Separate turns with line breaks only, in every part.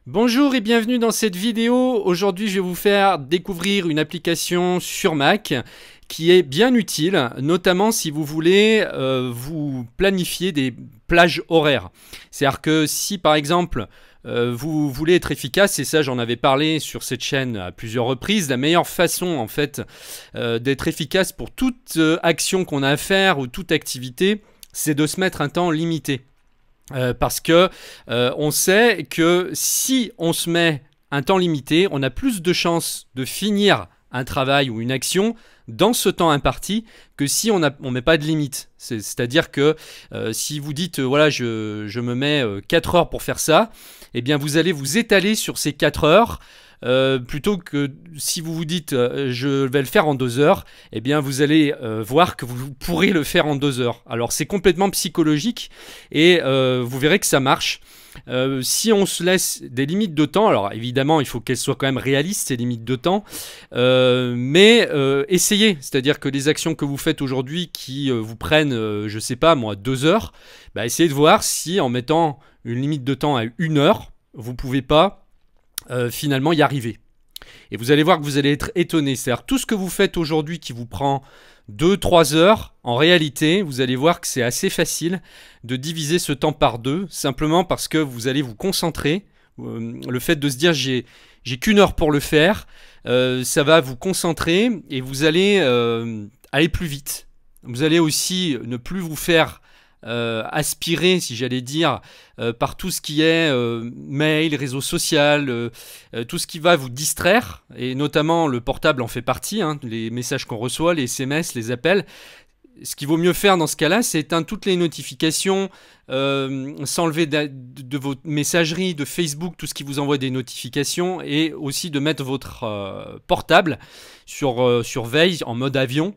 Bonjour et bienvenue dans cette vidéo. Aujourd'hui, je vais vous faire découvrir une application sur Mac qui est bien utile, notamment si vous voulez vous planifier des plages horaires. C'est-à-dire que si par exemple vous voulez être efficace, et ça j'en avais parlé sur cette chaîne à plusieurs reprises, la meilleure façon en fait d'être efficace pour toute action qu'on a à faire ou toute activité, c'est de se mettre un temps limité. Parce que on sait que si on se met un temps limité, on a plus de chances de finir un travail ou une action dans ce temps imparti que si on met pas de limite. C'est-à-dire que si vous dites voilà je me mets 4 heures pour faire ça, eh bien vous allez vous étaler sur ces 4 heures. Plutôt que si vous vous dites je vais le faire en 2 heures, eh bien vous allez voir que vous pourrez le faire en 2 heures. Alors c'est complètement psychologique et vous verrez que ça marche. Si on se laisse des limites de temps, alors évidemment il faut qu'elles soient quand même réalistes ces limites de temps, mais essayez, c'est-à-dire que les actions que vous faites aujourd'hui qui vous prennent, je sais pas moi, 2 heures, bah essayez de voir si en mettant une limite de temps à 1 heure, vous pouvez pas finalement y arriver. Et vous allez voir que vous allez être étonné. C'est-à-dire tout ce que vous faites aujourd'hui qui vous prend 2-3 heures, en réalité, vous allez voir que c'est assez facile de diviser ce temps par deux, simplement parce que vous allez vous concentrer. Le fait de se dire j'ai qu'une heure pour le faire, ça va vous concentrer et vous allez aller plus vite. Vous allez aussi ne plus vous faire aspirer, si j'allais dire, par tout ce qui est mail, réseau social, tout ce qui va vous distraire, et notamment le portable en fait partie, hein, les messages qu'on reçoit, les SMS, les appels. Ce qu'il vaut mieux faire dans ce cas-là, c'est éteindre toutes les notifications, s'enlever de votre messagerie, de Facebook, tout ce qui vous envoie des notifications, et aussi de mettre votre portable sur veille, en mode avion,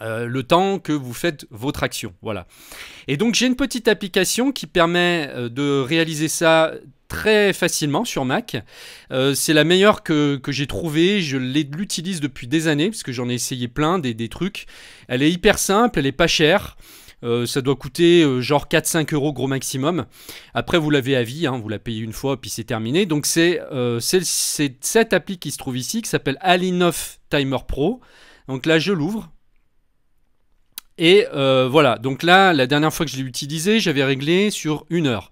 le temps que vous faites votre action. Voilà. Et donc j'ai une petite application qui permet de réaliser ça très facilement sur Mac. C'est la meilleure que j'ai trouvée. Je l'utilise depuis des années parce que j'en ai essayé plein, des trucs. Elle est hyper simple, elle est pas chère. Ça doit coûter genre 4-5 euros gros maximum. Après vous l'avez à vie, hein, vous la payez une fois puis c'est terminé. Donc c'est cette appli qui se trouve ici qui s'appelle Alinoff Timer Pro. Donc là je l'ouvre. Et voilà, donc là, la dernière fois que je l'ai utilisé, j'avais réglé sur 1 heure.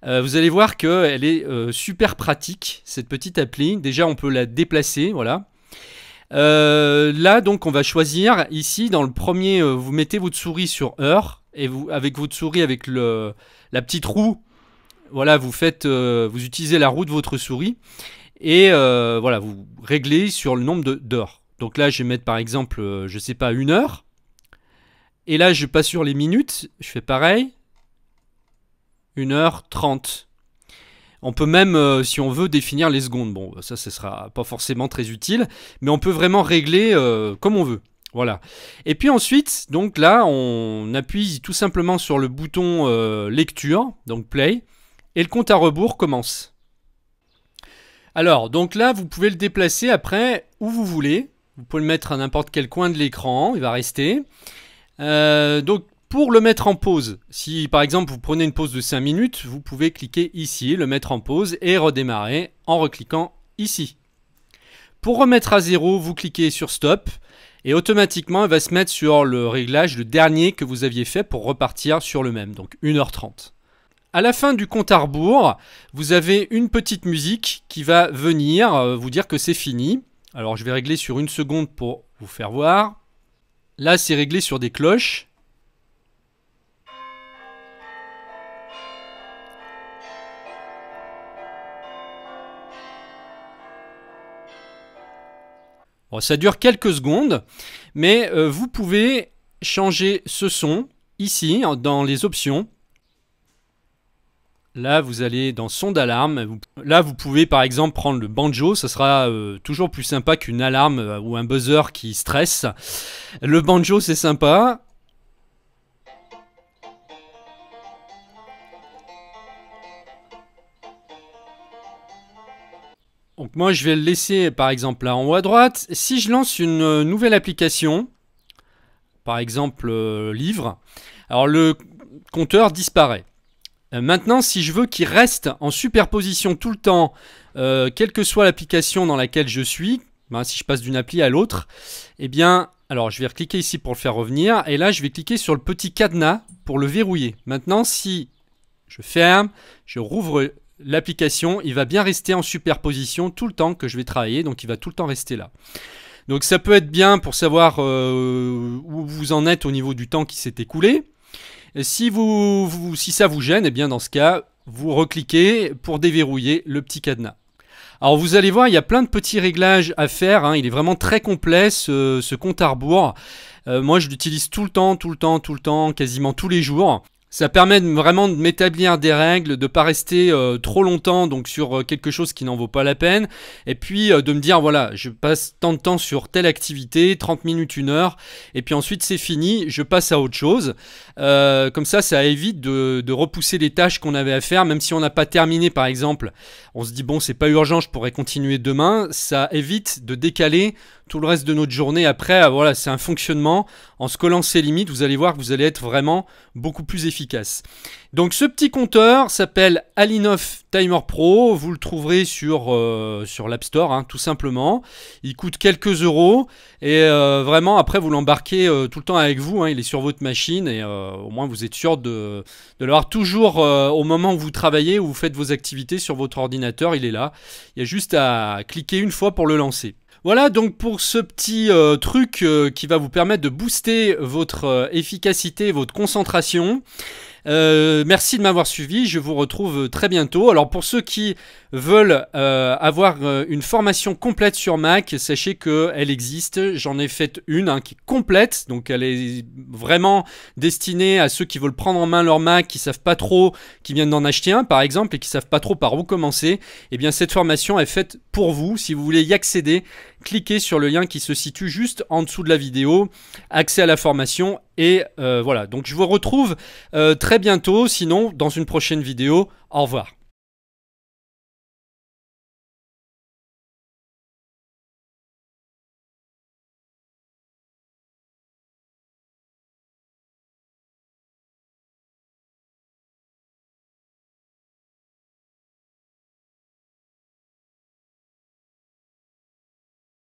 Vous allez voir qu'elle est super pratique, cette petite appli. Déjà, on peut la déplacer, voilà. Là, donc, on va choisir, ici, dans le premier, vous mettez votre souris sur heure, et vous, avec votre souris, avec la petite roue, voilà, vous utilisez la roue de votre souris, et voilà, vous réglez sur le nombre d'heures. Donc là, je vais mettre, par exemple, je sais pas, 1 heure. Et là, je passe sur les minutes, je fais pareil. 1h30. On peut même, si on veut, définir les secondes. Bon, ça, ce sera pas forcément très utile, mais on peut vraiment régler comme on veut. Voilà. Et puis ensuite, donc là, on appuie tout simplement sur le bouton lecture, donc play, et le compte à rebours commence. Alors, donc là, vous pouvez le déplacer après où vous voulez. Vous pouvez le mettre à n'importe quel coin de l'écran, il va rester. Donc pour le mettre en pause, si par exemple vous prenez une pause de 5 minutes, vous pouvez cliquer ici, le mettre en pause et redémarrer en recliquant ici. Pour remettre à zéro, vous cliquez sur stop et automatiquement il va se mettre sur le réglage, le dernier que vous aviez fait pour repartir sur le même, donc 1h30. À la fin du compte à rebours, vous avez une petite musique qui va venir vous dire que c'est fini. Alors je vais régler sur 1 seconde pour vous faire voir. Là, c'est réglé sur des cloches. Bon, ça dure quelques secondes, mais vous pouvez changer ce son ici, dans les options. Là, vous allez dans son d'alarme. Là, vous pouvez par exemple prendre le banjo. Ça sera toujours plus sympa qu'une alarme ou un buzzer qui stresse. Le banjo, c'est sympa. Donc moi, je vais le laisser par exemple là en haut à droite. Si je lance une nouvelle application, par exemple livre, alors le compteur disparaît. Maintenant, si je veux qu'il reste en superposition tout le temps, quelle que soit l'application dans laquelle je suis, ben, si je passe d'une appli à l'autre, eh bien, alors je vais recliquer ici pour le faire revenir, et là je vais cliquer sur le petit cadenas pour le verrouiller. Maintenant, si je ferme, je rouvre l'application, il va bien rester en superposition tout le temps que je vais travailler, donc il va tout le temps rester là. Donc ça peut être bien pour savoir où vous en êtes au niveau du temps qui s'est écoulé. Et si ça vous gêne, eh bien dans ce cas, vous recliquez pour déverrouiller le petit cadenas. Alors vous allez voir, il y a plein de petits réglages à faire, hein. Il est vraiment très complet ce compte à rebours. Moi je l'utilise tout le temps, quasiment tous les jours. Ça permet vraiment de m'établir des règles, de ne pas rester trop longtemps donc sur quelque chose qui n'en vaut pas la peine. Et puis de me dire, voilà, je passe tant de temps sur telle activité, 30 minutes, 1 heure. Et puis ensuite c'est fini, je passe à autre chose. Comme ça évite de repousser les tâches qu'on avait à faire. Même si on n'a pas terminé par exemple, on se dit bon c'est pas urgent, je pourrais continuer demain. Ça évite de décaler tout le reste de notre journée après. Voilà, c'est un fonctionnement. En se collant ses limites, vous allez voir que vous allez être vraiment beaucoup plus efficace. Donc ce petit compteur s'appelle Alinoff Timer Pro. Vous le trouverez sur l'App Store, hein, tout simplement. Il coûte quelques euros. Et vraiment, après, vous l'embarquez tout le temps avec vous. Hein, il est sur votre machine. Et au moins, vous êtes sûr de l'avoir toujours au moment où vous travaillez, où vous faites vos activités sur votre ordinateur. Il est là. Il y a juste à cliquer une fois pour le lancer. Voilà donc pour ce petit truc qui va vous permettre de booster votre efficacité, votre concentration. Merci de m'avoir suivi, je vous retrouve très bientôt. Alors pour ceux qui veulent avoir une formation complète sur Mac, sachez qu'elle existe. J'en ai fait une qui est complète, donc elle est vraiment destinée à ceux qui veulent prendre en main leur Mac, qui savent pas trop, qui viennent d'en acheter un par exemple et qui savent pas trop par où commencer. Et bien cette formation est faite pour vous. Si vous voulez y accéder, cliquez sur le lien qui se situe juste en dessous de la vidéo, accès à la formation et voilà. Donc je vous retrouve très bientôt, sinon dans une prochaine vidéo. Au revoir.